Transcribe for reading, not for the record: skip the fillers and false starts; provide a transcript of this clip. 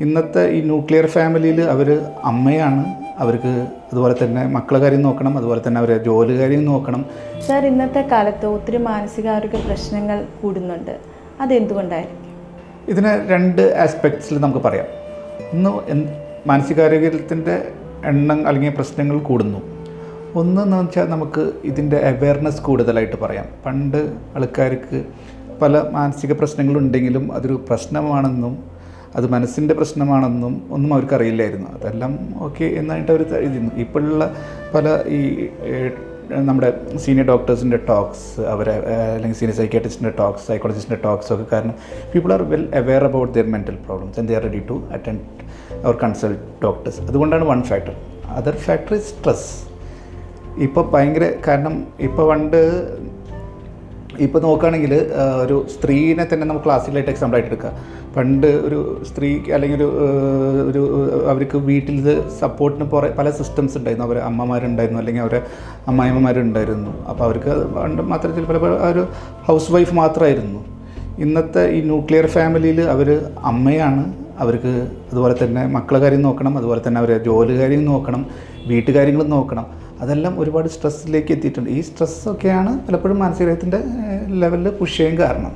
ഇന്നത്തെ ഈ ന്യൂക്ലിയർ ഫാമിലിയിൽ അവർ അമ്മയാണ്, അവർക്ക് അതുപോലെ തന്നെ മക്കളെ കാര്യം നോക്കണം, അതുപോലെ തന്നെ അവരെ ജോലി കാര്യം നോക്കണം. സാർ, ഇന്നത്തെ കാലത്ത് ഒത്തിരി മാനസികാരോഗ്യ പ്രശ്നങ്ങൾ കൂടുന്നുണ്ട്, അതെന്തുകൊണ്ടായിരിക്കും? ഇതിനെ രണ്ട് ആസ്പെക്ട്സിൽ നമുക്ക് പറയാം. ഒന്ന്, മാനസികാരോഗ്യത്തിൻ്റെ എണ്ണം അല്ലെങ്കിൽ പ്രശ്നങ്ങൾ കൂടുന്നു. ഒന്നെന്ന് വെച്ചാൽ നമുക്ക് ഇതിൻ്റെ അവെയർനെസ് കൂടുതലായിട്ട് പറയാം. പണ്ട് ആൾക്കാർക്ക് പല മാനസിക പ്രശ്നങ്ങളുണ്ടെങ്കിലും അതൊരു പ്രശ്നമാണെന്നും അത് മനസ്സിൻ്റെ പ്രശ്നമാണെന്നും ഒന്നും അവർക്കറിയില്ലായിരുന്നു. അതെല്ലാം ഓക്കെ എന്നായിട്ട് അവർ എഴുതുന്നു. ഇപ്പോഴുള്ള പല ഈ നമ്മുടെ സീനിയർ ഡോക്ടേഴ്സിൻ്റെ ടോക്സ്, അവരെ അല്ലെങ്കിൽ സീനിയർ സൈക്യാട്രിസ്റ്റിൻ്റെ ടോക്സ്, സൈക്കോളജിസ്റ്റിൻ്റെ ടോക്സ് ഒക്കെ കാരണം people are well aware about their mental problems and they are ready to attend അവർ കൺസൾട്ട് ഡോക്ടേഴ്സ്. അതുകൊണ്ടാണ് one factor. Other factor is stress. ഇപ്പോൾ ഭയങ്കര കാരണം ഇപ്പോൾ നോക്കുകയാണെങ്കിൽ ഒരു സ്ത്രീനെ തന്നെ നമുക്ക് ക്ലാസിക്കലായിട്ട് എക്സാമ്പിളായിട്ട് എടുക്കാം. പണ്ട് ഒരു സ്ത്രീക്ക് അല്ലെങ്കിൽ ഒരു അവർക്ക് വീട്ടിൽ സപ്പോർട്ടിന് പല സിസ്റ്റംസ് ഉണ്ടായിരുന്നു. അവർ അമ്മമാരുണ്ടായിരുന്നു, അല്ലെങ്കിൽ അവരെ അമ്മായിമ്മമാരുണ്ടായിരുന്നു. അപ്പോൾ അവർക്ക് പണ്ട് മാത്രത്തിൽ പല ഒരു ഹൗസ് വൈഫ് മാത്രമായിരുന്നു. ഇന്നത്തെ ഈ ന്യൂക്ലിയർ ഫാമിലിയിൽ അവർ അമ്മയാണ്, അവർക്ക് അതുപോലെ തന്നെ മക്കളെ കാര്യം നോക്കണം, അതുപോലെ തന്നെ അവരെ ജോലി കാര്യം നോക്കണം, വീട്ടുകാര്യങ്ങളും നോക്കണം. അതെല്ലാം ഒരുപാട് സ്ട്രെസ്സിലേക്ക് എത്തിയിട്ടുണ്ട്. ഈ സ്ട്രെസ്സൊക്കെയാണ് പലപ്പോഴും മാനസികത്തിൻ്റെ ലെവലിൽ പുഷ് ചെയ്യാൻ കാരണം.